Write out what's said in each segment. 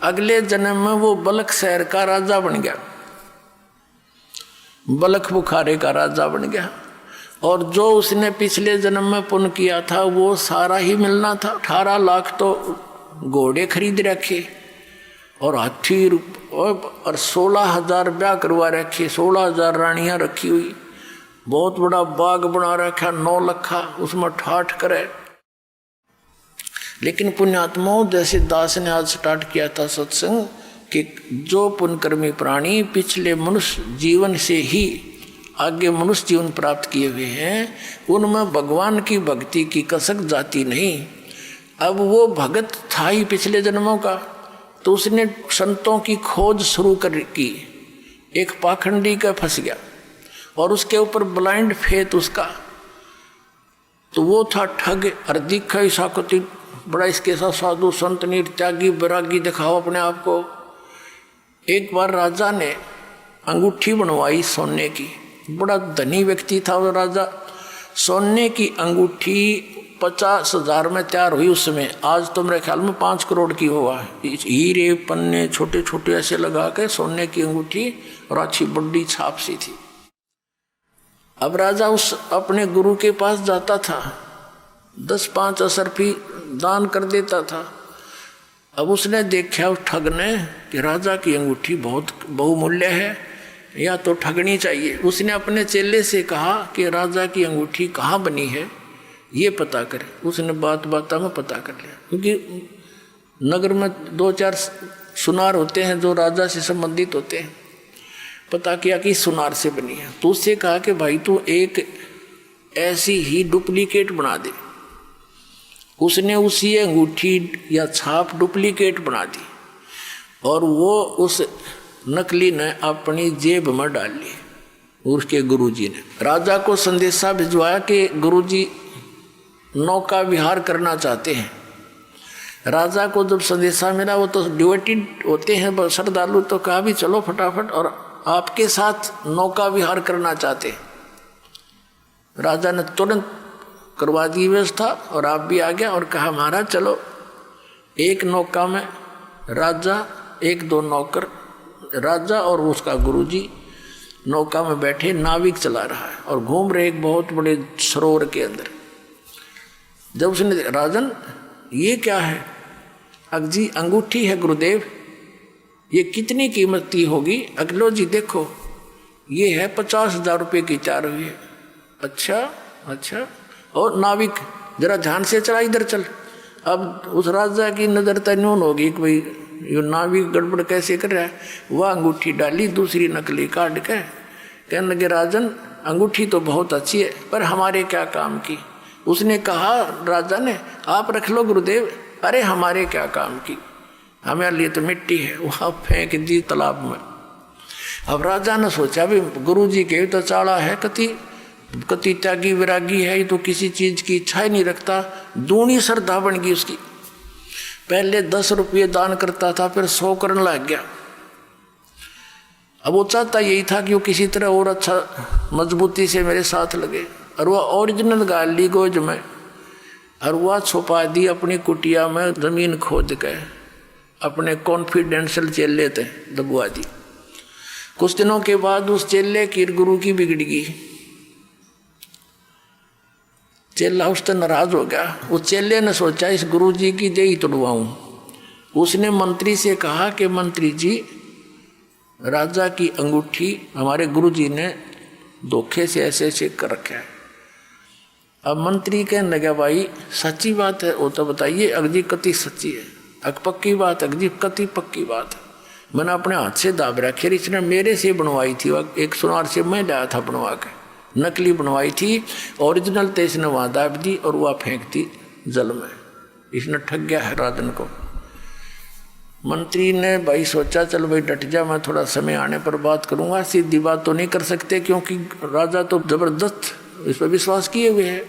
अगले जन्म में वो बलख शहर का राजा बन गया, बलख बुखारे का राजा बन गया। और जो उसने पिछले जन्म में पुण्य किया था वो सारा ही मिलना था। 18 लाख तो घोड़े खरीद रखे और हाथी और 16,000 ब्याह करवा रखे, 16,000 रानियां रखी हुई, बहुत बड़ा बाग बना रखा 9 लखा, उसमें ठाठ करे। लेकिन पुण्यात्माओं, जैसे दास ने आज स्टार्ट किया था सत्संग कि जो पुण्यकर्मी प्राणी पिछले मनुष्य जीवन से ही आगे मनुष्य जीवन प्राप्त किए हुए हैं, उनमें भगवान की भक्ति की कसक जाती नहीं। अब वो भगत था ही पिछले जन्मों का, तो उसने संतों की खोज शुरू कर की। एक पाखंडी का फंस गया और उसके ऊपर ब्लाइंड फेथ उसका, तो वो था ठग। अर्धिका साकुति बड़ा इसके साथ साधु संत नीर त्यागी बैरागी दिखाओ अपने आप को। एक बार राजा ने अंगूठी बनवाई सोने की, बड़ा धनी व्यक्ति था वो राजा। सोने की अंगूठी 50,000 में तैयार हुई उस समय, आज तो मेरे ख्याल में 5 करोड़ की हुआ। हीरे पन्ने छोटे छोटे ऐसे लगा के सोने की अंगूठी और अच्छी बड़ी छाप सी थी। अब राजा उस अपने गुरु के पास जाता था, 10-5 असरफी दान कर देता था। अब उसने देखा उस ठग ने कि राजा की अंगूठी बहुत बहुमूल्य है, या तो ठगनी चाहिए। उसने अपने चेले से कहा कि राजा की अंगूठी कहाँ बनी है ये पता करे। उसने बात में पता कर लिया, क्योंकि नगर में 2-4 सुनार होते हैं जो राजा से संबंधित होते हैं। पता किया कि सुनार से बनी है, तो उससे कहा कि भाई तू एक ऐसी ही डुप्लीकेट बना दे। उसने उसी अंगूठी या छाप डुप्लीकेट बना दी और वो उस नकली ने अपनी जेब में डाल ली। उसके गुरुजी ने राजा को संदेशा भिजवाया कि गुरुजी नौका विहार करना चाहते हैं। राजा को जब संदेशा मिला, वो तो डिवोटेड होते हैं श्रद्धालु, तो कहा भी चलो फटाफट, और आपके साथ नौका विहार करना चाहते। राजा ने तुरंत करवा दी व्यवस्था और आप भी आ गया और कहा महाराज चलो। एक नौका में राजा, 1-2 नौकर, राजा और उसका गुरुजी नौका में बैठे, नाविक चला रहा है और घूम रहे एक बहुत बड़े सरोवर के अंदर। जब उसने राजन ये क्या है? अगजी अंगूठी है गुरुदेव, ये कितनी कीमत की होगी? अगलो जी देखो ये है 50,000 रुपये की तैयार हुई है। अच्छा। और नाविक जरा ध्यान से चला, इधर चल। अब उस राजा की नजर तन्यून होगी कि भाई ये नाविक गड़बड़ कैसे कर रहा है। वह अंगूठी डाली, दूसरी नकली काट के कहने लगे राजन अंगूठी तो बहुत अच्छी है पर हमारे क्या काम की। उसने कहा राजा ने आप रख लो गुरुदेव। अरे हमारे क्या काम की, हमारे लिए तो मिट्टी है। वहाँ फेंक दी तालाब में। अब राजा ने सोचा भी गुरुजी के तो चाड़ा है, कति त्यागी विरागी है, ये तो किसी चीज की इच्छा ही नहीं रखता। दूनी श्रद्धा बन गई उसकी। पहले 10 रुपये दान करता था, फिर 100 करने लग गया। अब वो चाहता यही था कि वो किसी तरह और अच्छा मजबूती से मेरे साथ लगे। और वह ओरिजिनल गाल ली गोज में और वह छुपा दी अपनी कुटिया में, जमीन खोद के अपने कॉन्फिडेंशियल चेले थे दबुआ दी। कुछ दिनों के बाद उस चेले की गुरु की बिगड़ गई। चेला उससे नाराज हो गया। उस चेले ने सोचा इस गुरु जी की जय तोड़वाऊं। उसने मंत्री से कहा कि मंत्री जी राजा की अंगूठी हमारे गुरु जी ने धोखे से ऐसे कर रखा है। अब मंत्री कहने लगा भाई सच्ची बात है वो तो बताइए। अगजी कति सच्ची है, पक्की बात, अगजी कति पक्की बात है। मैंने अपने हाथ से दाब रखी, इसने मेरे से बनवाई थी। एक सुनार से मैं लाया था बनवा के, नकली बनवाई थी। ओरिजिनल तो इसने वहाँ दाब दी और वह फेंक दी जल में। इसने ठग गया है राजन को। मंत्री ने भाई सोचा चल भाई डट जा, मैं थोड़ा समय आने पर बात करूँगा। सीधी बात तो नहीं कर सकते क्योंकि राजा तो जबरदस्त इस पर विश्वास किए हुए है।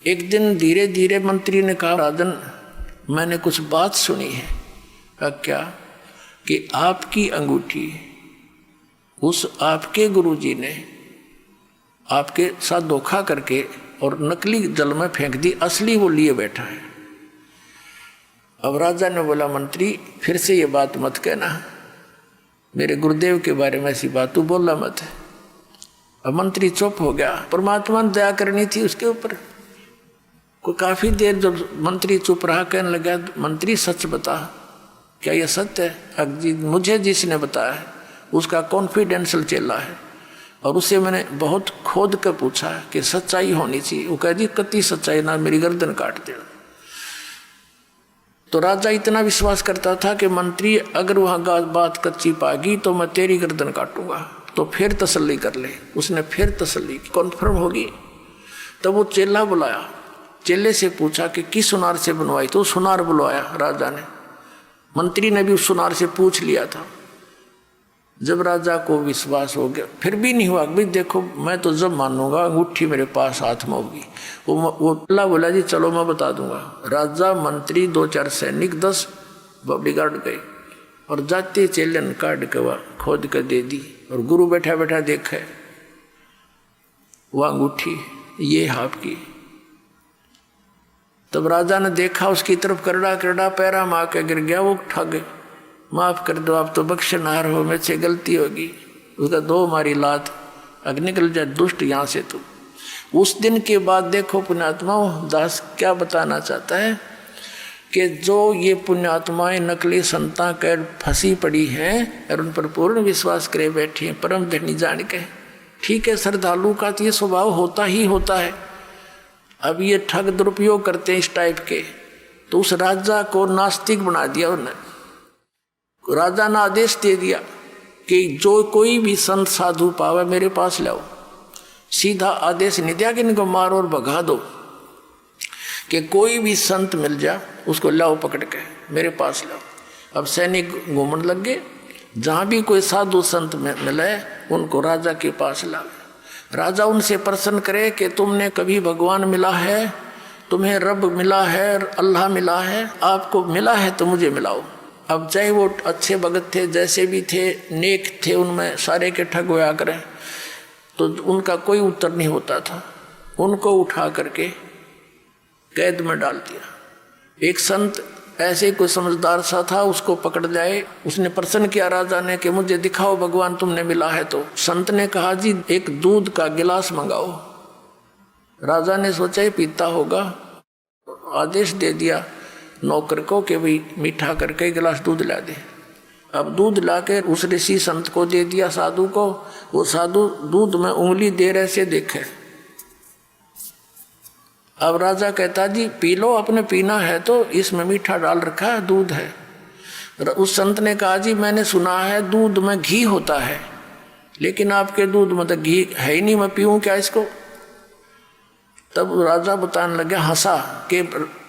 एक दिन धीरे धीरे मंत्री ने कहा राजन मैंने कुछ बात सुनी है। कहा क्या? कि आपकी अंगूठी उस आपके गुरुजी ने आपके साथ धोखा करके और नकली जल में फेंक दी, असली वो लिए बैठा है। अब राजा ने बोला, मंत्री फिर से ये बात मत कहना, मेरे गुरुदेव के बारे में ऐसी बात तू बोलना मत। अब मंत्री चुप हो गया। परमात्मा ने दया करनी थी उसके ऊपर। कोई काफी देर जब मंत्री चुप रहा, कहने लगा, मंत्री सच बता, क्या यह सत्य है? अजी मुझे जिसने बताया है उसका कॉन्फिडेंशियल चेला है, और उससे मैंने बहुत खोद कर पूछा कि सच्चाई होनी चाहिए। वो कह दी कति सच्चाई ना, मेरी गर्दन काट दे। तो राजा इतना विश्वास करता था कि मंत्री अगर वहाँ बात कच्ची पागी तो मैं तेरी गर्दन काटूंगा, तो फिर तसल्ली कर ले। उसने फिर तसल्ली की, कॉन्फर्म होगी। तब वो चेला बुलाया, चेले से पूछा कि किस सुनार से बनवाई? तो सुनार बुलवाया राजा ने। मंत्री ने भी उस सुनार से पूछ लिया था। जब राजा को विश्वास हो गया, फिर भी नहीं हुआ, भाई देखो मैं तो जब मानूंगा अंगूठी मेरे पास हाथ में होगी। वो अल्लाह बोला, जी चलो मैं बता दूंगा। राजा, मंत्री, 2-4 सैनिक, 10 बॉडीगार्ड गए और जाते चेलन काट के वह खोद कर दे दी। और गुरु बैठा बैठा देखे वह अंगूठी ये आपकी। तब राजा ने देखा, उसकी तरफ करड़ा करड़ा पैरा मार के गिर गया। वो ठग, माफ कर दो, आप तो बख्शनार हो, मेरे से गलती होगी। उसका 2 मारी लात, अग निकल जाए दुष्ट यहाँ से। तो उस दिन के बाद देखो पुण्यात्मा दास क्या बताना चाहता है कि जो ये पुण्यात्माएं नकली संता कर फंसी पड़ी हैं और उन पर पूर्ण विश्वास करे बैठी हैं, परम धनी जान के। ठीक है, श्रद्धालु का तो ये स्वभाव होता ही होता है। अब ये ठग दुरुपयोग करते हैं इस टाइप के। तो उस राजा को नास्तिक बना दिया उन्होंने। राजा ने आदेश दे दिया कि जो कोई भी संत साधु पावे मेरे पास लाओ। सीधा आदेश नहीं दिया कि इनको मारो और भगा दो, कि कोई भी संत मिल जा उसको लाओ पकड़ के मेरे पास लाओ। अब सैनिक घूमने लग गए, जहाँ भी कोई साधु संत मिले उनको राजा के पास लाओ। राजा उनसे प्रश्न करे कि तुमने कभी भगवान मिला है, तुम्हें रब मिला है, अल्लाह मिला है? आपको मिला है तो मुझे मिलाओ। अब चाहे वो अच्छे भगत थे, जैसे भी थे, नेक थे, उनमें सारे के ठग होया करें, तो उनका कोई उत्तर नहीं होता था। उनको उठा करके कैद में डाल दिया। एक संत ऐसे कोई समझदार सा था, उसको पकड़ लाए। उसने प्रश्न किया राजा ने कि मुझे दिखाओ भगवान तुमने मिला है तो। संत ने कहा, जी एक दूध का गिलास मंगाओ। राजा ने सोचा ही पीता होगा, आदेश दे दिया नौकर को कि भाई मीठा करके गिलास दूध ला दे। अब दूध लाके उस ऋषि संत को दे दिया, साधु को। वो साधु दूध में उंगली दे रहे से देखे। अब राजा कहता, जी पी लो, अपने पीना है तो, इसमें मीठा डाल रखा है, दूध है। उस संत ने कहा, जी मैंने सुना है दूध में घी होता है, लेकिन आपके दूध में तो घी है ही नहीं, मैं पीऊँ क्या इसको? तब राजा बताने लगा, हंसा कि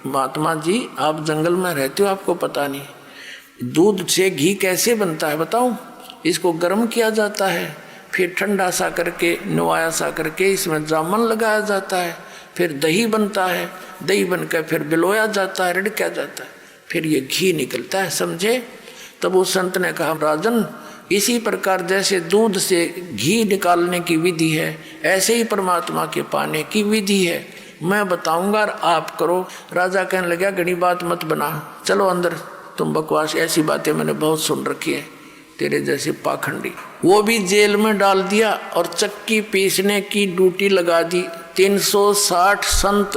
महात्मा जी आप जंगल में रहते हो, आपको पता नहीं दूध से घी कैसे बनता है बताऊं? इसको गर्म किया जाता है, फिर ठंडा सा करके, नवाया सा करके इसमें जामन लगाया जाता है, फिर दही बनता है, दही बनकर फिर बिलोया जाता है, रिड़का जाता है, फिर ये घी निकलता है, समझे? तब वो संत ने कहा, राजन इसी प्रकार जैसे दूध से घी निकालने की विधि है, ऐसे ही परमात्मा के पाने की विधि है, मैं बताऊंगा और आप करो। राजा कहने लगा, घनी बात मत बना, चलो अंदर, तुम बकवास, ऐसी बातें मैंने बहुत सुन रखी है, तेरे जैसे पाखंडी। वो भी जेल में डाल दिया और चक्की पीसने की ड्यूटी लगा दी। 360 संत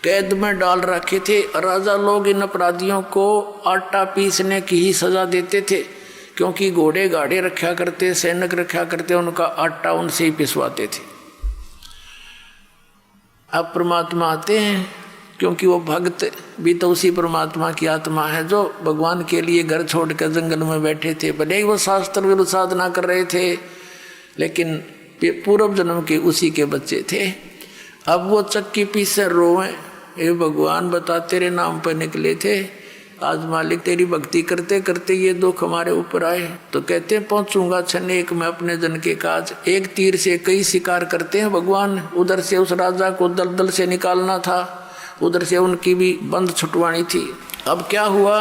कैद में डाल रखे थे। राजा लोग इन अपराधियों को आटा पीसने की ही सजा देते थे, क्योंकि घोड़े गाड़े रखा करते, सैनिक रखा करते, उनका आटा उनसे ही पिसवाते थे। अब परमात्मा आते हैं, क्योंकि वो भक्त भी तो उसी परमात्मा की आत्मा है जो भगवान के लिए घर छोड़कर जंगल में बैठे थे। भले ही वो शास्त्र विरुद्ध साधना कर रहे थे, लेकिन पूर्व जन्म के उसी के बच्चे थे। अब वो चक्की पीसे रोए, ये भगवान बता तेरे नाम पर निकले थे, आज मालिक तेरी भक्ति करते करते ये दुख हमारे ऊपर आए। तो कहते हैं पहुंचूंगा क्षण एक में अपने जन के काज। एक तीर से कई शिकार करते हैं भगवान। उधर से उस राजा को दलदल से निकालना था, उधर से उनकी भी बंद छुटवानी थी। अब क्या हुआ,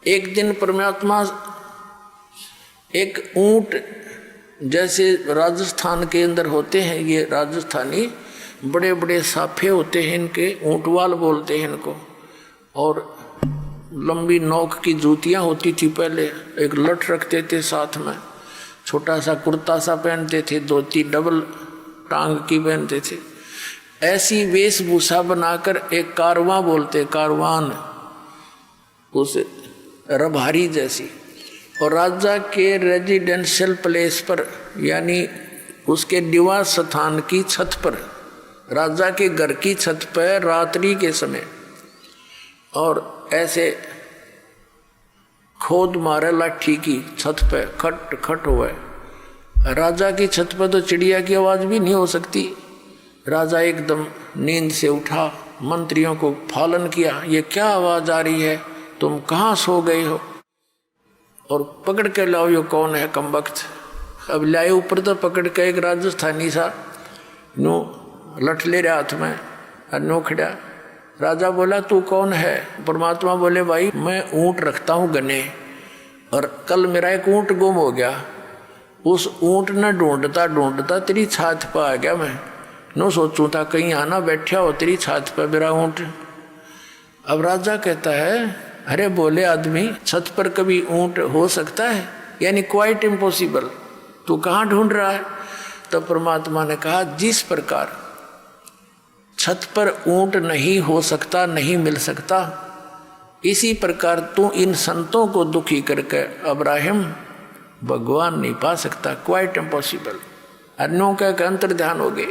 एक दिन परमात्मा एक ऊंट, जैसे राजस्थान के अंदर होते हैं ये राजस्थानी, बड़े बड़े साफे होते हैं इनके, ऊंटवाल बोलते हैं इनको, और लंबी नोक की जूतियां होती थी पहले, एक लठ रखते थे साथ में, छोटा सा कुर्ता सा पहनते थे, धोती डबल टांग की पहनते थे। ऐसी वेशभूषा बनाकर एक कारवां बोलते, कारवान, उस रभारी जैसी, और राजा के रेजिडेंशियल प्लेस पर यानी उसके निवास स्थान की छत पर, राजा के घर की छत पर रात्रि के समय, और ऐसे खोद मारे लाठी की छत पे, खट खट हुआ। राजा की छत पर तो चिड़िया की आवाज भी नहीं हो सकती। राजा एकदम नींद से उठा, मंत्रियों को फालन किया, ये क्या आवाज आ रही है, तुम कहाँ सो गए हो, और पकड़ के लाओ ये कौन है कमबख्त। अब लाए ऊपर तो पकड़ के एक राजस्थानी सा नो लठ ले रहा हाथ में, नो खड़ा। राजा बोला तू कौन है? परमात्मा बोले भाई मैं ऊंट रखता हूँ गने, और कल मेरा एक ऊंट गुम हो गया, उस ऊंट ने ढूंढता ढूंढता तेरी छात पर आ गया। मैं नो सोचूं था कहीं आना बैठा हो तेरी छात पर मेरा ऊंट। अब राजा कहता है अरे बोले आदमी, छत पर कभी ऊंट हो सकता है? यानी क्वाइट इम्पॉसिबल, तू कहाँ ढूंढ रहा है? तो परमात्मा ने कहा जिस प्रकार छत पर ऊंट नहीं हो सकता, नहीं मिल सकता, इसी प्रकार तू इन संतों को दुखी करके अब्राहिम भगवान नहीं पा सकता, क्वाइट इम्पॉसिबल। अन्यों का अंतर ध्यान हो गए,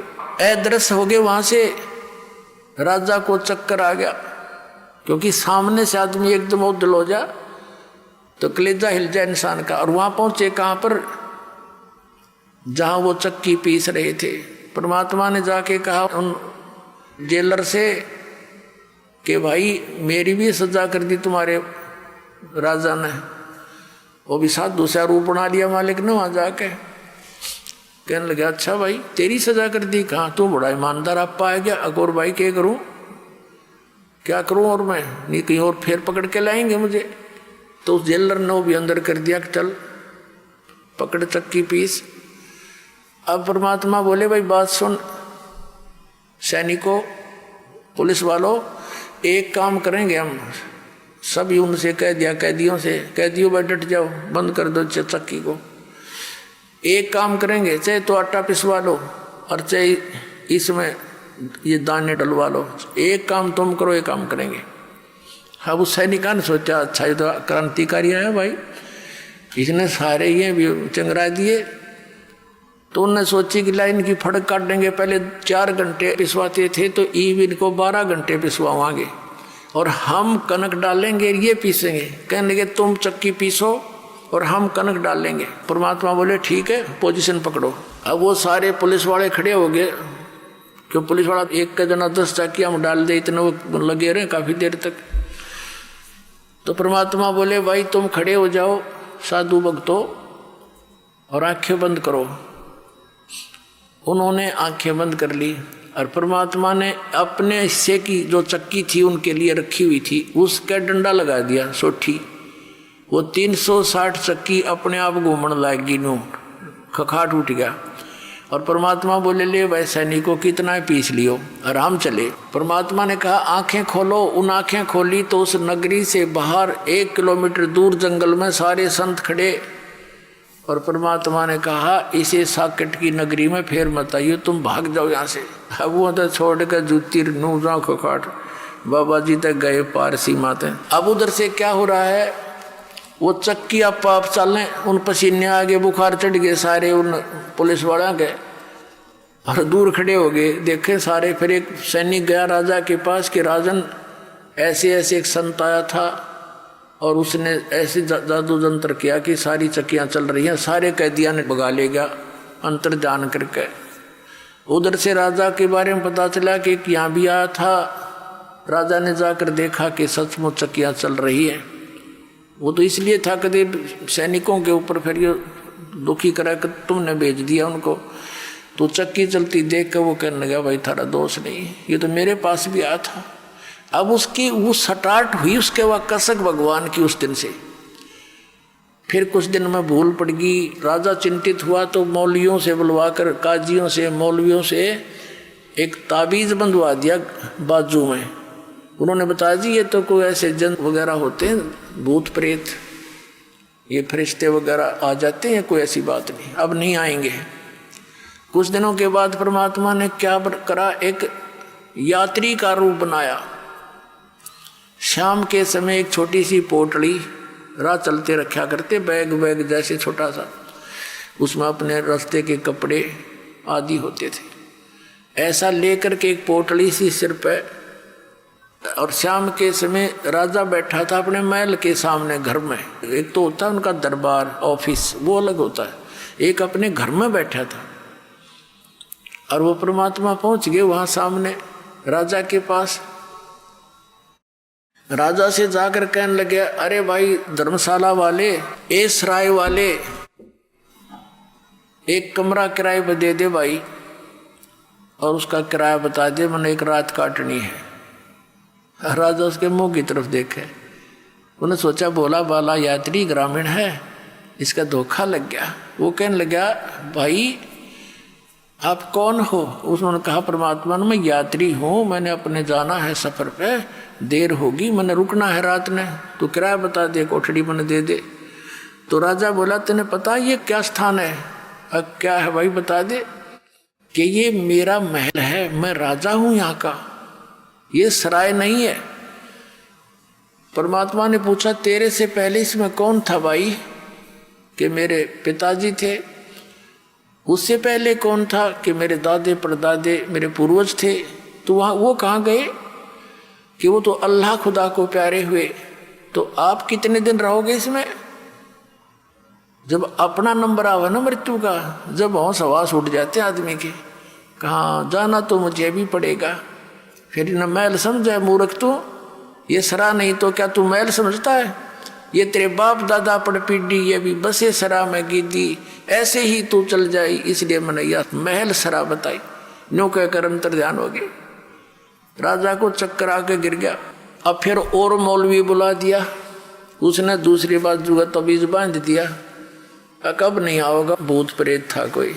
अदृश्य हो गए। वहां से राजा को चक्कर आ गया, क्योंकि सामने से आदमी एकदम उदल हो जा तो कलेजा हिल जाए इंसान का। और वहां पहुंचे कहां पर? जहां वो चक्की पीस रहे थे। परमात्मा ने जाके कहा उन जेलर से कि भाई मेरी भी सजा कर दी तुम्हारे राजा ने। वो भी साथ दूसरा रूप बना लिया मालिक ने वहां जाके। कहने लगे अच्छा भाई तेरी सजा कर दी? कहाँ, तू बड़ा ईमानदार आप पाया गया। अगौर भाई क्या करूं, क्या करूं, और मैं नहीं कहीं और फिर पकड़ के लाएंगे मुझे। तो उस जेलर ने भी अंदर कर दिया कि चल पकड़ चक्की पीस। अब परमात्मा बोले भाई बात सुन, सैनिकों पुलिस वालों, एक काम करेंगे हम सभी, उनसे कह दिया कैदियों से, कैदियों भाई डट जाओ, बंद कर दो चक्की को। एक काम करेंगे, चाहे तो आटा पिसवा लो और चाहे इसमें ये दाने डलवा लो, एक काम तुम करो, एक काम करेंगे। अब उस सैनिका ने सोचा अच्छा ये तो क्रांतिकारी है भाई, इसने सारे ये चंगरा दिए। तो उनने सोची कि लाइन की फड़क काट देंगे। पहले 4 घंटे पिसवाते थे तो ईब इनको 12 घंटे पिसवाएंगे, और हम कनक डालेंगे ये पीसेंगे। कहने लगे तुम चक्की पीसो और हम कनक डालेंगे। परमात्मा बोले ठीक है पोजीशन पकड़ो। अब वो सारे पुलिस वाले खड़े हो गए, क्यों पुलिस वाला एक का जना 10 चक्कियां हम डाल दे, इतने वो लगे रहे काफी देर तक। तो परमात्मा बोले भाई तुम खड़े हो जाओ साधु भक्तों और आंखें बंद करो। उन्होंने आंखें बंद कर ली, और परमात्मा ने अपने हिस्से की जो चक्की थी उनके लिए रखी हुई थी उसका डंडा लगा दिया सोठी। वो 360 चक्की अपने आप घूमने लगी, नू खखाट उठ गया। और परमात्मा बोले ले भाई सैनिकों कितना पीस लियो, आराम चले। परमात्मा ने कहा आंखें खोलो। उन आंखें खोली तो उस नगरी से बाहर 1 किलोमीटर दूर जंगल में सारे संत खड़े। और परमात्मा ने कहा इसे साकेट की नगरी में फेर मत आइयो, तुम भाग जाओ यहाँ से। अब वो तो छोड़ कर जूती नू जाओ खखाट, बाबा जी तक गए पार सीमा तक। अब उधर से क्या हो रहा है, वो चक्की आप चलें, उन पसीने आगे बुखार चढ़ गए सारे उन पुलिस वाला के, और दूर खड़े हो गए देखे सारे। फिर एक सैनिक गया राजा के पास कि राजन ऐसे ऐसे एक संत आया था और उसने ऐसे जादू जंत्र किया कि सारी चक्कियां चल रही हैं, सारे कैदियां ने भगा ले गया अंतर जान करके। उधर से राजा के बारे में पता चला कि यहाँ भी आया था। राजा ने जाकर देखा कि सचमुच चक्कियां चल रही है। वो तो इसलिए था कभी सैनिकों के ऊपर फिर ये दुखी करा कि तुमने भेज दिया उनको। तो चक्की चलती देख कर वो कहने लगा भाई थारा दोष नहीं, ये तो मेरे पास भी आया था। अब उसकी वो सटाट हुई उसके वह कसक भगवान की उस दिन से। फिर कुछ दिन में भूल पड़ गई, राजा चिंतित हुआ तो मौलवियों से बुलवाकर, काजियों से मौलवियों से एक ताबीज़ बंधवा दिया बाजू में, उन्होंने बताया जी ये तो कोई ऐसे जन वगैरह होते हैं, भूत प्रेत, ये फरिश्ते वगैरह आ जाते हैं, कोई ऐसी बात नहीं, अब नहीं आएंगे। कुछ दिनों के बाद परमात्मा ने क्या करा, एक यात्री का रूप बनाया। शाम के समय एक छोटी सी पोटली राह चलते रखा करते, बैग बैग जैसे छोटा सा, उसमें अपने रास्ते के कपड़े आदि होते थे। ऐसा लेकर के एक पोटली सी सिर पे, और शाम के समय राजा बैठा था अपने महल के सामने घर में। एक तो होता है उनका दरबार ऑफिस, वो अलग होता है, एक अपने घर में बैठा था। और वो परमात्मा पहुंच गए वहां सामने राजा के पास। राजा से जाकर कहने लगे, अरे भाई धर्मशाला वाले, ए सराय वाले, एक कमरा किराए पर दे दे भाई, और उसका किराया बता दे, मैंने एक रात काटनी है। राजा उसके मुंह की तरफ देखे, उन्हें सोचा भोला बाला यात्री ग्रामीण है, इसका धोखा लग गया। वो कहने लगा, भाई आप कौन हो? उसने कहा, परमात्मा मैं यात्री हूँ, मैंने अपने जाना है सफर पे, देर होगी, मैंने रुकना है रात में, तो किराया बता दे, कोठड़ी मैंने दे दे। तो राजा बोला, तेने पता ये क्या स्थान है? क्या है भाई बता दे। कि ये मेरा महल है, मैं राजा हूं यहाँ का, ये सराय नहीं है। परमात्मा ने पूछा, तेरे से पहले इसमें कौन था भाई? कि मेरे पिताजी थे। उससे पहले कौन था? कि मेरे दादे परदादे मेरे पूर्वज थे। तो वहाँ वो कहाँ गए? कि वो तो अल्लाह खुदा को प्यारे हुए। तो आप कितने दिन रहोगे इसमें? जब अपना नंबर आवा ना मृत्यु का, जब होश हवास उठ जाते आदमी के, कहाँ जाना तो मुझे भी पड़ेगा। फिर न महल समझा मूर्ख तू, ये सरा नहीं तो क्या तू महल समझता है? ये तेरे बाप दादा पड़ पीढ़ी ये भी बसे सरा में गिद्दी, ऐसे ही तू चल जाए, इसलिए मैंने यह महल सरा बताई। न्यों कहकर अंतर ध्यान हो गए। राजा को चक्कर आके गिर गया। अब फिर और मौलवी बुला दिया, उसने दूसरी बात जुगा तबीज बांध दिया। कब नहीं आओगा, भूत प्रेत था कोई।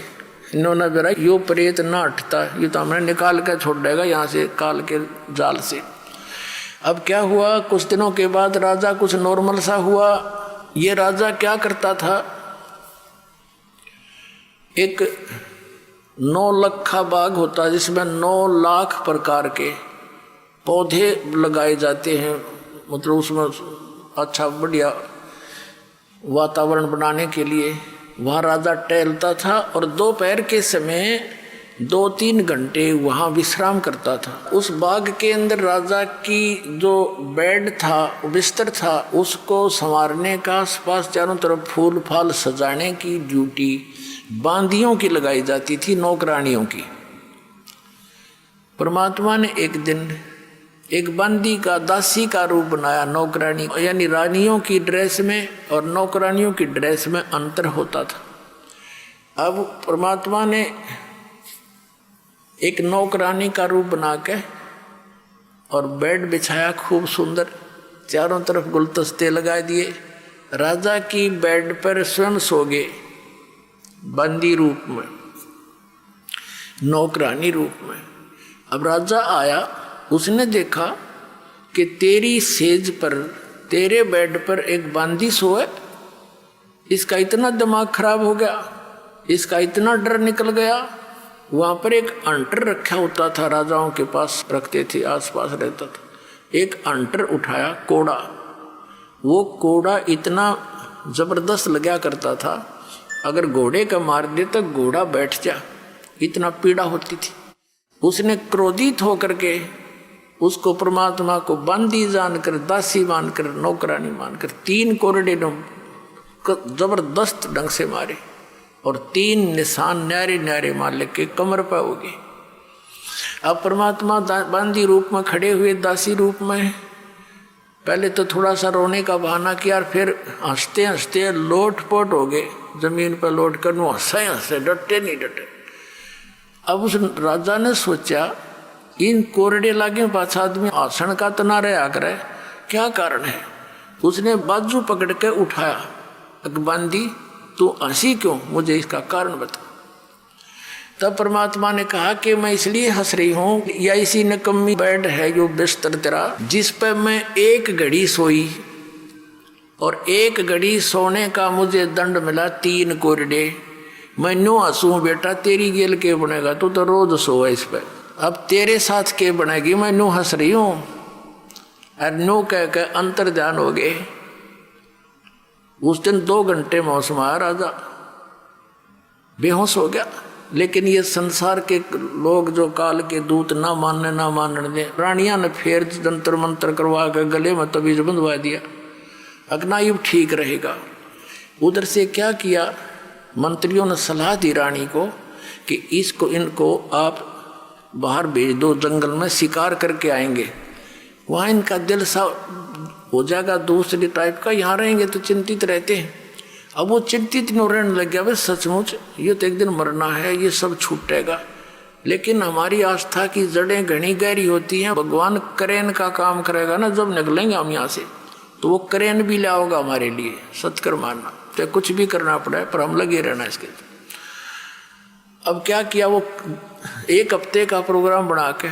इन्होंने बेरा यो प्रेत ना हटता, ये तो हमने निकाल कर छोड़ देगा यहाँ से काल के जाल से। अब क्या हुआ, कुछ दिनों के बाद राजा कुछ नॉर्मल सा हुआ। ये राजा क्या करता था, एक 9 लखा बाग होता है जिसमें 9 लाख प्रकार के पौधे लगाए जाते हैं, मतलब उसमें अच्छा बढ़िया वातावरण बनाने के लिए। वहाँ राजा टहलता था और दोपहर के समय 2-3 घंटे वहाँ विश्राम करता था। उस बाग के अंदर राजा की जो बेड था, बिस्तर था, उसको संवारने का, आसपास चारों तरफ फूल फाल सजाने की ड्यूटी बांदियों की लगाई जाती थी, नौकरानियों की। परमात्मा ने एक दिन एक बंदी का, दासी का रूप बनाया, नौकरानी, यानी रानियों की ड्रेस में और नौकरानियों की ड्रेस में अंतर होता था। अब परमात्मा ने एक नौकरानी का रूप बना के और बेड बिछाया खूब सुंदर, चारों तरफ गुलदस्ते लगा दिए। राजा की बेड पर स्वयं सो गए, बंदी रूप में, नौकरानी रूप में। अब राजा आया, उसने देखा कि तेरी सेज पर, तेरे बेड पर एक बांदी सोए। इसका इतना दिमाग खराब हो गया, इसका इतना डर निकल गया। वहाँ पर एक अंटर रखा होता था, राजाओं के पास रखते थे, आसपास रहता था। एक अंटर उठाया, कोड़ा। वो कोड़ा इतना जबरदस्त लगा करता था, अगर घोड़े का मार दे तो घोड़ा बैठ जा, इतना पीड़ा होती थी। उसने क्रोधित होकर के उसको, परमात्मा को बंदी जानकर, दासी मानकर, नौकरानी मानकर 3 कोरडे जबरदस्त ढंग से मारे और 3 निशान न्यारे न्यारे मार लेके कमर पर हो गए। अब परमात्मा बंदी रूप में खड़े हुए, दासी रूप में। पहले तो थोड़ा सा रोने का बहाना किया और फिर हंसते हंसते लोटपोट हो गए, जमीन पर लौट कर हंसे हंसे, डटे नहीं डटे। अब उस राजा ने सोचा, इन कोरडे लागे पाछा आदमी आसन का तना रहा करे, क्या कारण है? उसने बाजू पकड़ के उठाया, बंदी तू हंसी क्यों, मुझे इसका कारण बता। तब परमात्मा ने कहा कि मैं इसलिए हंस रही हूं, या इसी निकम्मी बेड है जो बिस्तर तेरा, जिस पर मैं एक घड़ी सोई और एक घड़ी सोने का मुझे दंड मिला 3 कोरडे। मैं न्यू हंसूं बेटा, तेरी गेल के बनेगा, तू तो रोज सो है इस पर, अब तेरे साथ के बनेगी, मैं न्यू हंस रही हूं। और न्यू कह के अंतर ध्यान हो गए। उस दिन 2 घंटे मौसम आया, राजा बेहोश हो गया। लेकिन ये संसार के लोग जो काल के दूत ना मानने दे, रानियां ने फिर जंतर मंत्र करवा के गले में तबीज बंधवा दिया, अग्नायुब ठीक रहेगा। उधर से क्या किया, मंत्रियों ने सलाह दी रानी को कि इनको आप बाहर भेज दो, जंगल में शिकार करके आएंगे, वहाँ इनका दिल सा हो जाएगा दूसरी टाइप का, यहाँ रहेंगे तो चिंतित रहते हैं। अब वो चिंतित नहीं रहने लग गया, भाई सचमुच ये तो एक दिन मरना है, ये सब छूटेगा। लेकिन हमारी आस्था की जड़ें घनी गहरी होती हैं, भगवान करेन का काम करेगा ना, जब निकलेंगे हम यहाँ से तो वो करेन भी लाओगा हमारे लिए, सत्कर मानना, तो कुछ भी करना पड़े पर हम लगे रहना इसके। अब क्या किया, वो 1 हफ्ते का प्रोग्राम बना के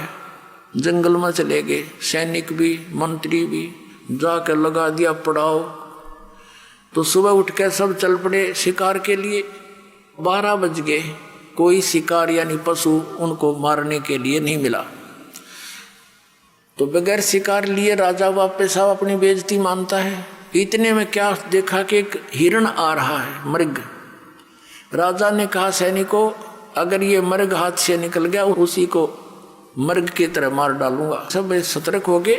जंगल में चले गए, सैनिक भी मंत्री भी, जाकर लगा दिया पड़ाव। तो सुबह उठ के सब चल पड़े शिकार के लिए। 12 बज गए, कोई शिकार यानी पशु उनको मारने के लिए नहीं मिला। तो बगैर शिकार लिए राजा वापस आओ, अपनी बेइज्जती मानता है। इतने में क्या देखा कि एक हिरण आ रहा है, मृग। राजा ने कहा सैनिकों, अगर ये मृग हाथ से निकल गया उसी को मृग की तरह मार डालूंगा। सब सतर्क हो गए।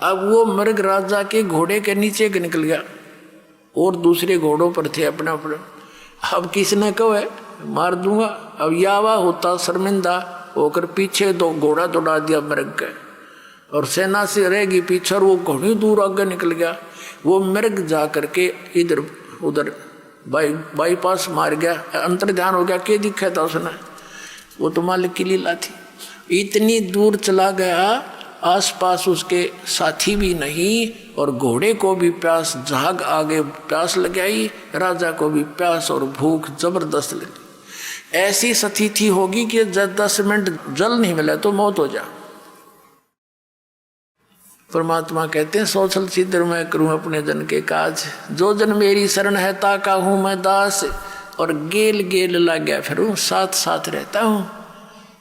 अब वो मृग राजा के घोड़े के नीचे के निकल गया और दूसरे घोड़ों पर थे अपने अपने। अब किसने कहो मार दूंगा। अब यावा होता शर्मिंदा होकर पीछे 2 घोड़ा दौड़ा दिया मृग के, और सेना से रहेगी पीछे, और वो घोड़ी दूर आगे निकल गया। वो मृग जा करके इधर उधर बाईपास मार गया। अंतर ध्यान हो गया, क्या दिखा था उसने, वो तो मालिक की लीला थी। इतनी दूर चला गया, आसपास उसके साथी भी नहीं, और घोड़े को भी प्यास, झाग आगे प्यास लग आई, राजा को भी प्यास और भूख जबरदस्त लगी। ऐसी स्थिति होगी कि 10 मिनट जल नहीं मिला तो मौत हो जा। परमात्मा कहते हैं, सोचल छिद्र मैं करूं अपने जन के काज, जो जन मेरी शरण है ताका हूं मैं दास, और गेल गेल लग गया फिर साथ साथ रहता हूं,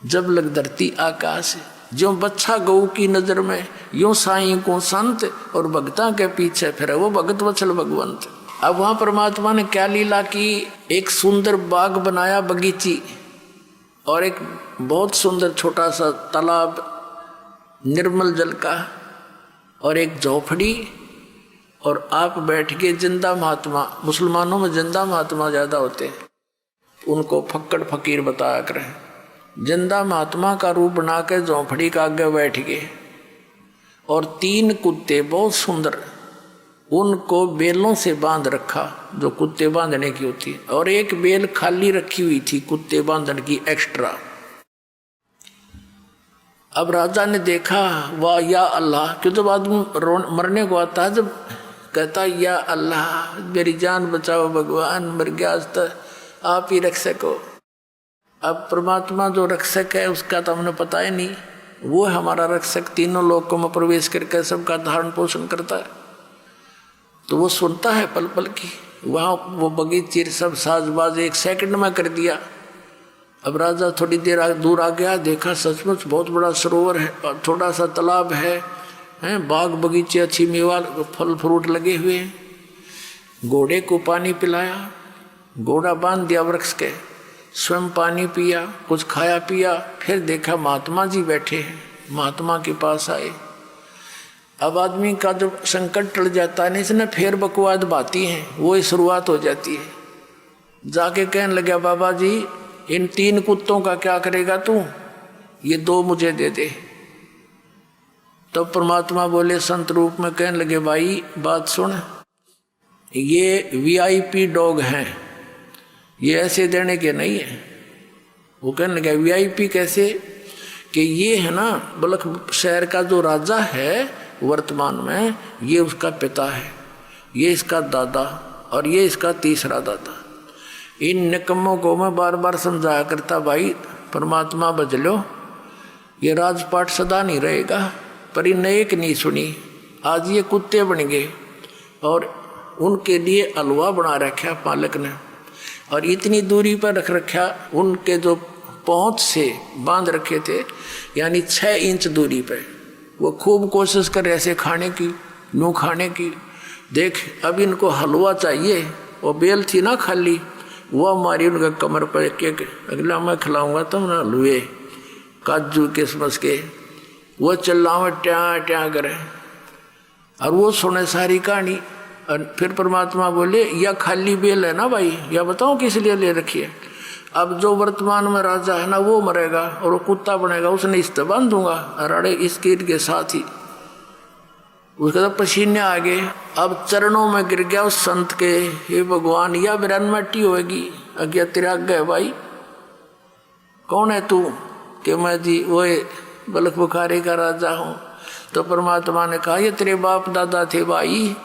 जब लग धरती आकाश। जो बच्चा गऊ की नजर में, यूं साईं को संत, और भक्ता के पीछे फिर वो भगत वचल भगवंत। अब वहां परमात्मा ने क्या लीला की, एक सुंदर बाग बनाया, बगीची, और एक बहुत सुंदर छोटा सा तालाब निर्मल जल का, और एक झोपड़ी, और आप बैठ के जिंदा महात्मा, मुसलमानों में जिंदा महात्मा ज्यादा होते हैं, उनको फक्कड़ फकीर बताया करें। जिंदा महात्मा का रूप बना के झोंपड़ी का आगे बैठ गए, और 3 कुत्ते बहुत सुंदर, उनको बेलों से बांध रखा, जो कुत्ते बांधने की होती है, और एक बेल खाली रखी हुई थी कुत्ते बांधने की एक्स्ट्रा। अब राजा ने देखा, वाह या अल्लाह, क्यों जब आदमी मरने को आता है, जब कहता या अल्लाह मेरी जान बचाओ भगवान, मर गया तो आप ही रख सको। अब परमात्मा जो रक्षक है उसका तो हमने पता ही नहीं, वो हमारा रक्षक, तीनों लोकों में प्रवेश करके सबका धारण पोषण करता है, तो वो सुनता है पल पल की। वहाँ वो बगीचे सब साजबाज 1 सेकंड में कर दिया। अब राजा थोड़ी देर दूर आ गया, देखा सचमुच बहुत बड़ा सरोवर है, और थोड़ा सा तालाब है, बाग बगीचे अच्छी मेवा फल फ्रूट लगे हुए हैं। घोड़े को पानी पिलाया, घोड़ा बांध दिया वृक्ष के, स्वयं पानी पिया, कुछ खाया पिया, फिर देखा महात्मा जी बैठे हैं, महात्मा के पास आए। अब आदमी का जब संकट टल जाता है, इसने फिर बकवाद बाती हैं, वो शुरुआत हो जाती है। जाके कहने लगा, बाबा जी इन 3 कुत्तों का क्या करेगा तू, ये 2 मुझे दे दे। तब तो परमात्मा बोले संत रूप में, कहने लगे भाई बात सुन, ये VIP डॉग हैं, ये ऐसे देने के नहीं है। वो कहने लगा VIP कैसे, कि ये है ना बलख शहर का जो राजा है वर्तमान में, ये उसका पिता है, ये इसका दादा, और ये इसका तीसरा दादा। इन निकम्मों को मैं बार बार समझाया करता, भाई परमात्मा बदलो, ये राजपाट सदा नहीं रहेगा। पर इन एक नहीं सुनी। आज ये कुत्ते बन गए और उनके लिए हलवा बना रखा पालक ने, और इतनी दूरी पर रख रखा, उनके जो पहुँच से बांध रखे थे, यानी 6 इंच दूरी पर। वो खूब कोशिश कर ऐसे खाने की, यूँ खाने की। देख अब इनको हलवा चाहिए, वो बेल थी ना खाली, वो हमारी उनका कमर पर के अगला मैं खिलाऊंगा तुम ना हलवे काजू किशमिश के। वो चिल्लावे ट्या ट्या करे, और वो सुने सारी कहानी। और फिर परमात्मा बोले, या खाली बेल है ना भाई, या बताओ किस लिए ले रखी है। अब जो वर्तमान में राजा है ना वो मरेगा और वो कुत्ता बनेगा, उसने इस बांध दूंगा। और अरे इस कीट के साथ ही उसके तो पसीने आ गए। अब चरणों में गिर गया उस संत के, हे भगवान या बिरान मट्टी होगी, अज्ञा तेरा गए भाई, कौन है तू? कि मैं जी वो बलख बुखारी का राजा हूँ। तो परमात्मा ने कहा, ये तेरे बाप दादा थे भाई,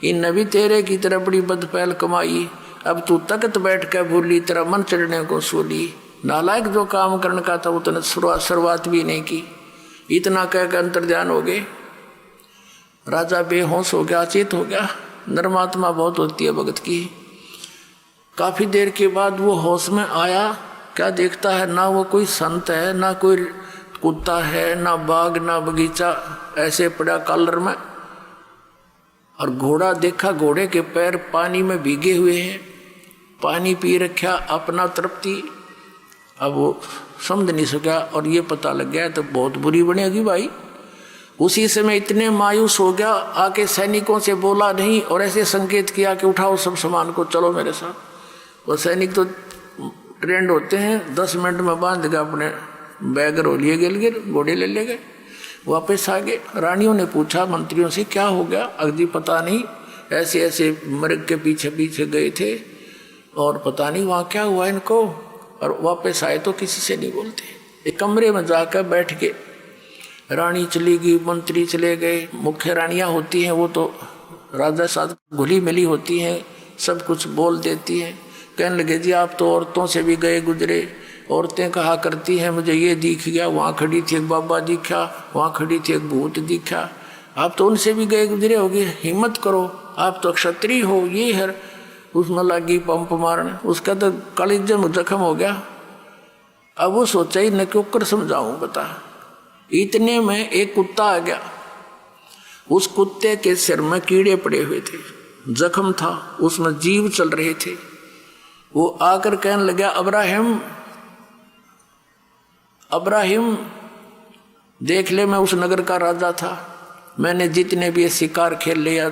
इन भी तेरे की तरह बड़ी बदपहल कमाई। अब तू तकत बैठ कर भूली, तेरा मन चढ़ने को सूली। नालायक जो काम करने का था उतने शुरुआत भी नहीं की। इतना कहकर अंतर्ध्यान हो गए। राजा बेहोश हो गया, अचेत हो गया। नरमात्मा बहुत होती है भगत की। काफ़ी देर के बाद वो होश में आया। क्या देखता है, ना वो कोई संत है, ना कोई कुत्ता है, ना बाग, ना बगीचा, ऐसे पड़ा कॉलर में। और घोड़ा देखा, घोड़े के पैर पानी में भीगे हुए हैं, पानी पी रखा अपना तृप्ति। अब वो समझ नहीं सका और ये पता लग गया तो बहुत बुरी बनेगी भाई। उसी समय इतने मायूस हो गया, आके सैनिकों से बोला नहीं और ऐसे संकेत किया कि उठाओ सब सामान को, चलो मेरे साथ। वो सैनिक तो ट्रेंड होते हैं, 10 मिनट में बांध के अपने बैग रो लिए गिर घोड़े ले गए, वापस आ गए। रानियों ने पूछा मंत्रियों से, क्या हो गया? अगदी पता नहीं, ऐसे ऐसे मृग के पीछे पीछे गए थे और पता नहीं वहाँ क्या हुआ इनको, और वापस आए तो किसी से नहीं बोलते। एक कमरे में जाकर बैठ के रानी चली गई, मंत्री चले गए। मुख्य रानियाँ होती हैं वो तो राजा साथ घुली मिली होती हैं, सब कुछ बोल देती हैं। कहने लगे, जी आप तो औरतों से भी गए गुजरे, औरतें कहा करती हैं मुझे ये दिख गया, वहाँ खड़ी थी एक बाबा दिखा, वहाँ खड़ी थी एक भूत दिखा। आप तो उनसे भी गए गुजरे होगे, हिम्मत करो, आप तो क्षत्रिय हो। ये है उसमें लगी पंप मारने, उसका तो कलेजम जख्म हो गया। अब वो सोचा ही न क्यों कर समझाऊं बता। इतने में एक कुत्ता आ गया। उस कुत्ते के सिर में कीड़े पड़े हुए थे, जख्म था, उसमें जीव चल रहे थे। वो आकर कहने लगा, अब्राहिम अब्राहिम देख ले, मैं उस नगर का राजा था, मैंने जितने भी ये शिकार खेल लिया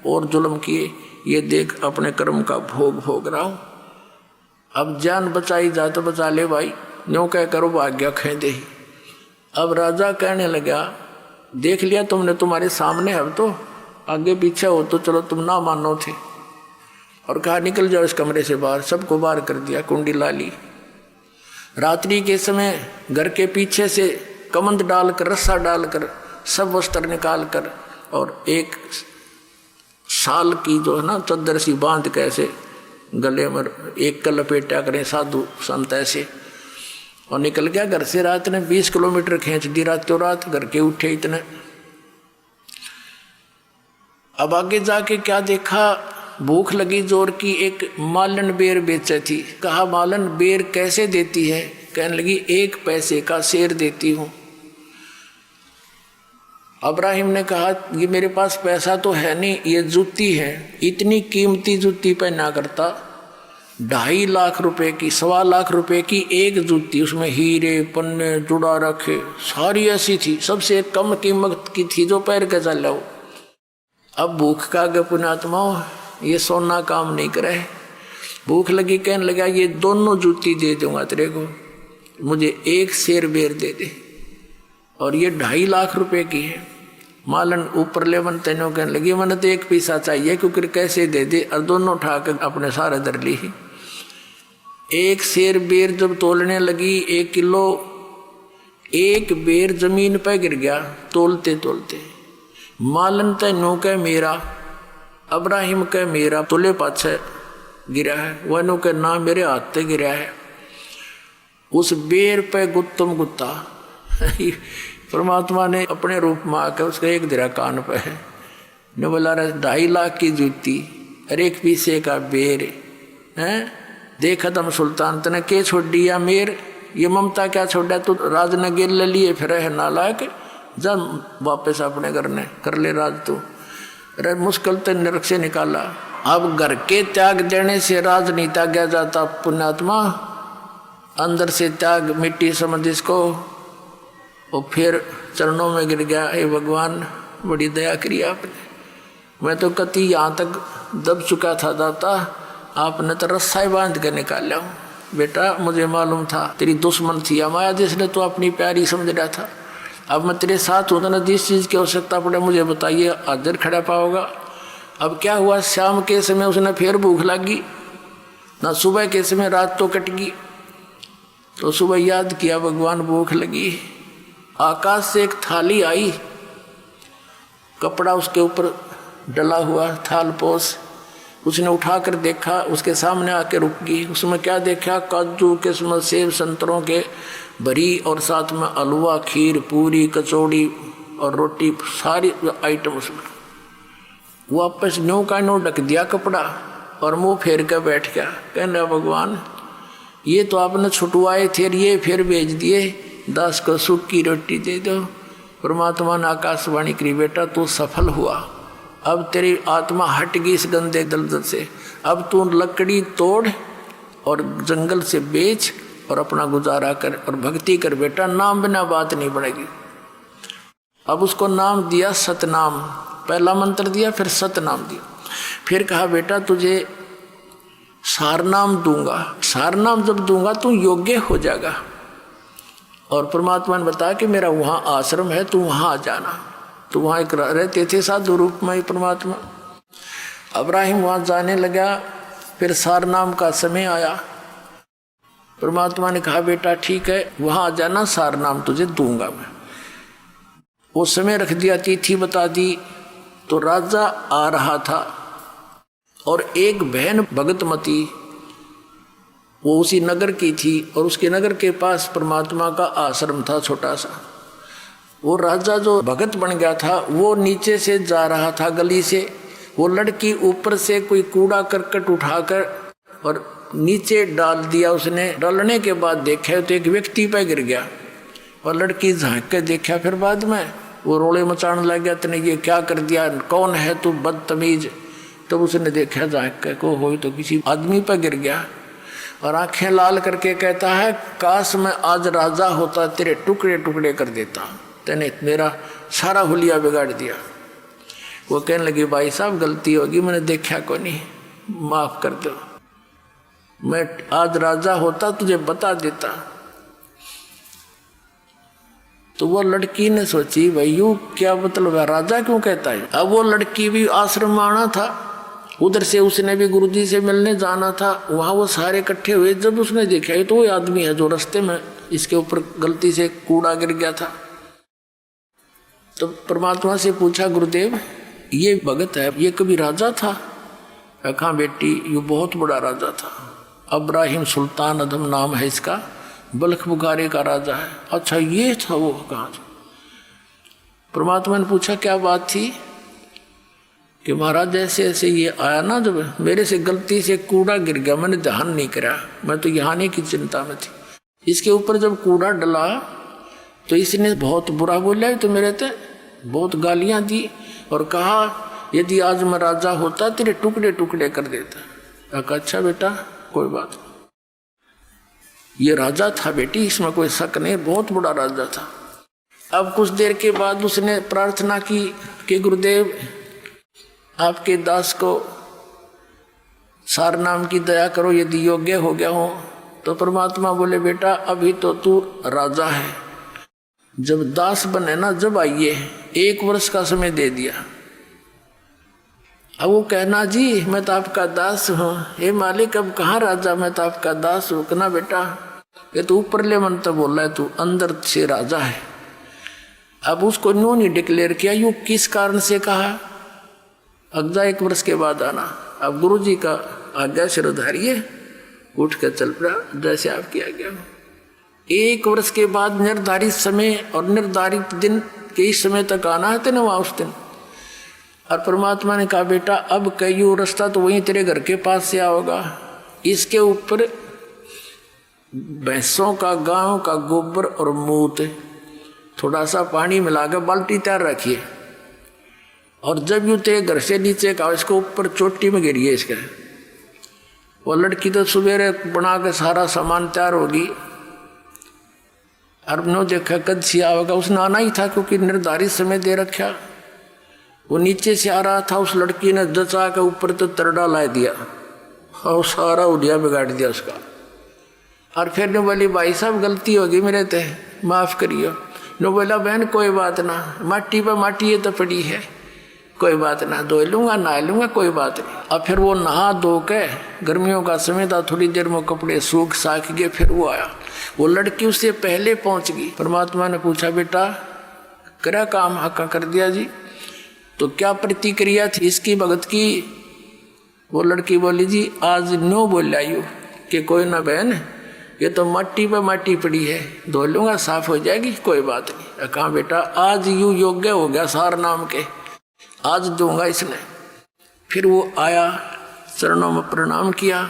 और जुल्म किए, ये देख अपने कर्म का भोग भोग रहा हूँ। अब जान बचाई जा तो बचा ले भाई, न्यों कह करो भाग्य खेदे ही। अब राजा कहने लगा, देख लिया तुमने, तुम्हारे सामने, अब तो आगे पीछे हो तो चलो तुम ना मानो थे। और कहा निकल जाओ इस कमरे से बाहर। सबको बाहर कर दिया, कुंडी ला ली। रात्रि के समय घर के पीछे से कमंद डालकर, रस्सा डालकर, सब वस्त्र निकाल कर और एक साल की जो है ना चद्दर सी बांध के ऐसे गले में एक का लपेटा करें साधु संत ऐसे, और निकल गया घर से। रात ने 20 किलोमीटर खींच दी रातों रात। घर के उठे इतने। अब आगे जाके क्या देखा, भूख लगी जोर की। एक मालन बेर बेचे थी। कहा मालन बेर कैसे देती है? कहने लगी 1 पैसे का शेर देती हूँ। अब्राहिम ने कहा ये मेरे पास पैसा तो है नहीं, ये जूती है, इतनी कीमती जूती पहना करता, 2.5 लाख रुपए की, 1.25 लाख रुपए की एक जूती, उसमें हीरे पन्ने जुड़ा रखे, सारी ऐसी थी, सबसे कम कीमत की थी जो पैर के चल जाओ। अब भूख का गे पुण्यात्मा, ये सोना काम नहीं करे। भूख लगी, कहने लगा ये दोनों जूती दे दूंगा तेरे को, मुझे 1 शेर बेर दे दे। और ये 2.5 लाख रुपए की है। मालन ऊपर ले मन तेनों कहने लगी मैंने तो 1 पैसा चाहिए, क्योंकि कैसे दे दे। और दोनों उठा कर अपने सारे दर ली। 1 शेर बेर जब तोलने लगी 1 किलो, 1 बेर जमीन पर गिर गया तोलते तोलते। मालन तेनों कह मेरा, अब्राहिम कह मेरा, तोले पाछे गिरा है, वनों के नाम मेरे हाथ से गिरा है। उस बेर पे गुत्तम गुत्ता परमात्मा ने अपने रूप में आकर उसका एक दिरा कान पे है, ने बोला 2.5 लाख की जूती और 1 पीसे का बेर है, देखा दम सुल्तान तने के छोड़ दिया मेर, ये ममता क्या छोड़ा, तू राज न गिर ले लिए फिर है नालायक, जब वापस अपने घर ने कर ले राज तू। अरे मुश्किल तो नरक से निकाला। अब घर के त्याग देने से राज नहीं त्यागा जाता पुण्यात्मा, अंदर से त्याग मिट्टी समझ इसको, और फिर चरणों में गिर गया, हे भगवान बड़ी दया करी आपने, मैं तो कति यहाँ तक दब चुका था दाता, आपने तो रस्सा ही बांध कर निकाल लिया हूँ। बेटा मुझे मालूम था तेरी दुश्मन थी माया, जिसने तो अपनी प्यारी समझ रहा था। अब मैं तेरे साथ होता ना, जिस चीज़ की आवश्यकता पड़े मुझे बताइए, हाजिर खड़ा पाओगा। अब क्या हुआ, शाम के समय उसने फिर भूख लगी, ना सुबह के समय रात तो कट गई, तो सुबह याद किया भगवान भूख लगी। आकाश से एक थाली आई, कपड़ा उसके ऊपर डला हुआ, थाल पोस, उसने उठाकर देखा, उसके सामने आके रुक गई। उसमें क्या देखा, काजू किस्मत सेब संतरों के भरी, और साथ में हलवा खीर पूरी कचौड़ी और रोटी, सारी आइटम उसमें। वापस न्यू का न्यू ढक दिया कपड़ा और मुंह फेर कर बैठ गया, कहना भगवान ये तो आपने छुटवाए थे, ये फिर भेज दिए, दास को सूखी रोटी दे दो। परमात्मा ने आकाशवाणी करी, बेटा तू सफल हुआ, अब तेरी आत्मा हट गई इस गंदे दलदल से, अब तू लकड़ी तोड़ और जंगल से बेच और अपना गुजारा कर और भक्ति कर बेटा, नाम बिना बात नहीं बढ़ेगी। अब उसको नाम दिया सतनाम, पहला मंत्र दिया, फिर सतनाम दिया, फिर कहा बेटा तुझे सारनाम दूंगा, सारनाम जब दूंगा तू योग्य हो जाएगा। और परमात्मा ने बताया कि मेरा वहाँ आश्रम है, तू वहाँ आ जाना। तो वहाँ एक रहते थे साधु रूप में परमात्मा। अब्राहिम वहाँ जाने लगा, फिर सारनाम का समय आया, परमात्मा ने कहा बेटा ठीक है वहाँ आ जाना, सारनाम तुझे दूंगा मैं। वो समय रख दिया, तिथि बता दी, तो राजा आ रहा था और एक बहन भगतमती वो उसी नगर की थी, और उसके नगर के पास परमात्मा का आश्रम था छोटा सा। वो राजा जो भगत बन गया था वो नीचे से जा रहा था गली से, वो लड़की ऊपर से कोई कूड़ा करकट उठाकर और नीचे डाल दिया उसने। डालने के बाद देखा तो एक व्यक्ति पे गिर गया, और लड़की झांक के देखा, फिर बाद में वो रोले मचाने लग गया, तूने ये क्या कर दिया, कौन है तू बदतमीज। तब उसने देखा झांक के को हो तो किसी आदमी पर गिर गया, और आंखें लाल करके कहता है काश मैं आज राजा होता, तेरे टुकड़े टुकड़े कर देता, तेने मेरा सारा हुलिया बिगाड़ दिया। वो कहने लगी भाई साहब गलती होगी, मैंने देखा को नहीं, माफ कर दो, मैं आज राजा होता तुझे बता देता। तो वो लड़की ने सोची भाई यू क्या मतलब है, राजा क्यों कहता है। अब वो लड़की भी आश्रम में आना था, उधर से उसने भी गुरुजी से मिलने जाना था, वहाँ वो सारे इकट्ठे हुए। जब उसने देखा ये तो वो आदमी है जो रास्ते में इसके ऊपर गलती से कूड़ा गिर गया था, तो परमात्मा से पूछा गुरुदेव ये भगत है, ये कभी राजा था। कहा बेटी ये बहुत बड़ा राजा था, अब्राहिम सुल्तान अदम नाम है इसका, बल्ख बुखारे का राजा है। अच्छा ये था वो, कहाँ। परमात्मा ने पूछा क्या बात थी, कि महाराज ऐसे ऐसे ये आया ना, जब मेरे से गलती से कूड़ा गिर गया, मैंने ध्यान नहीं करा, मैं तो यहाँ आने की चिंता में थी। इसके ऊपर जब कूड़ा डला तो इसने बहुत बुरा बोला, तो मेरे तो बहुत गालियाँ दी और कहा यदि आज मैं राजा होता तेरे टुकड़े टुकड़े कर देता। अच्छा बेटा कोई बात नहीं, ये राजा था बेटी, इसमें कोई शक नहीं, बहुत बड़ा राजा था। अब कुछ देर के बाद उसने प्रार्थना की कि गुरुदेव आपके दास को सारनाम की दया करो, यदि योग्य हो गया हो। तो परमात्मा बोले बेटा अभी तो तू राजा है, जब दास बने ना जब आइए, 1 वर्ष का समय दे दिया। अब वो कहना जी मैं तो आपका दास हूँ, हे मालिक अब कहाँ राजा, मैं तो आपका दास हूँ। कहना बेटा ये तो ऊपरले मन तो बोल रहा है, तू अंदर से राजा है। अब उसको न्यू नहीं डिक्लेयर किया, यू किस कारण से कहा, अगजा 1 वर्ष के बाद आना। अब गुरु जी का आज्ञा सिर उधारिए, उठ कर चल पड़ा जैसे आपकी आज्ञा हो। 1 वर्ष के बाद निर्धारित समय और निर्धारित दिन के इस समय तक आना है तेने वहां उस दिन। और परमात्मा ने कहा बेटा अब कई रास्ता तो वहीं तेरे घर के पास से आओगा, इसके ऊपर भैंसों का गांव का गोबर और मूत थोड़ा सा पानी मिलाकर बाल्टी तैयार रखिए, और जब यूं तेरे घर से नीचे का इसको ऊपर चोटी में गिरिए इसके। वो लड़की तो सवेरे बना के सारा सामान तैयार होगी, और नो देखा कद से आवेगा, उसने आना ही था क्योंकि निर्धारित समय दे रखा। वो नीचे से आ रहा था, उस लड़की ने जचा के ऊपर तो तरड़ा ला दिया और सारा उड़िया बिगाड़ दिया उसका। और फिर ने बोली भाई साहब गलती होगी मेरे ते, माफ़ करियो। नो बोला बहन कोई बात ना, माटी पर माटी ये तो पड़ी है, कोई बात ना, धो लूँगा नहा लूँगा, कोई बात नहीं। अब फिर वो नहा धो के, गर्मियों का समय था, थोड़ी देर में कपड़े सूख साख गए, फिर वो आया। वो लड़की उससे पहले पहुँच गई। परमात्मा ने पूछा बेटा करा काम? हक्का कर दिया जी। तो क्या प्रतिक्रिया थी इसकी भगत की? वो लड़की बोली जी आज नो बोल आयु कि कोई ना बहन, ये तो माटी पे माटी पड़ी है, धो लूँगा साफ हो जाएगी, कोई बात नहीं। कहा बेटा आज यूँ योग्य हो गया सार नाम के, आज दूंगा इसने। फिर वो आया, चरणों में प्रणाम किया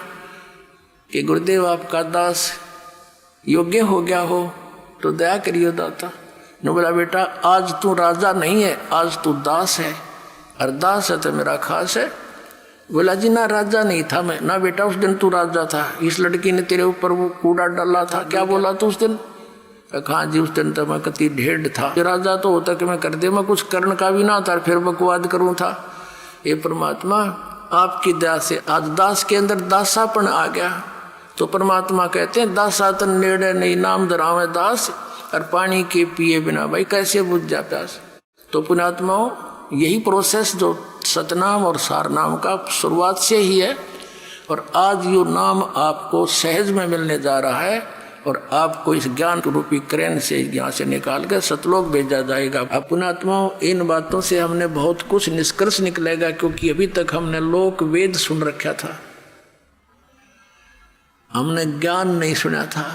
कि गुरुदेव आपका दास योग्य हो गया हो तो दया करियो दाता। ने बोला बेटा आज तू राजा नहीं है, आज तू दास है, और दास है तो मेरा खास है। बोला जी ना राजा नहीं था मैं। ना बेटा उस दिन तू राजा था, इस लड़की ने तेरे ऊपर वो कूड़ा डाला था, क्या बोला तू उस दिन? कहा जी उस दिन तो मैं कति ढेढ़ था, राजा तो होता कि मैं कर दे, मैं कुछ करण का भी ना था, फिर बकवाद करूँ था। ये परमात्मा आपकी दया से आज दास के अंदर दासापन आ गया। तो परमात्मा कहते हैं दासातन नेड़े नहीं नाम धरावे दास, और पानी के पिए बिना भाई कैसे बुझ जा प्यास। तो पुण्यात्माओं यही प्रोसेस जो सतनाम और सारनाम का शुरुआत से ही है, और आज यो नाम आपको सहज में मिलने जा रहा है, और आपको इस ज्ञान रूपी क्रेन से यहाँ से निकाल कर सतलोक भेजा जाएगा। अब पुण्यात्माओं इन बातों से हमने बहुत कुछ निष्कर्ष निकलेगा, क्योंकि अभी तक हमने लोक वेद सुन रखा था, हमने ज्ञान नहीं सुना था।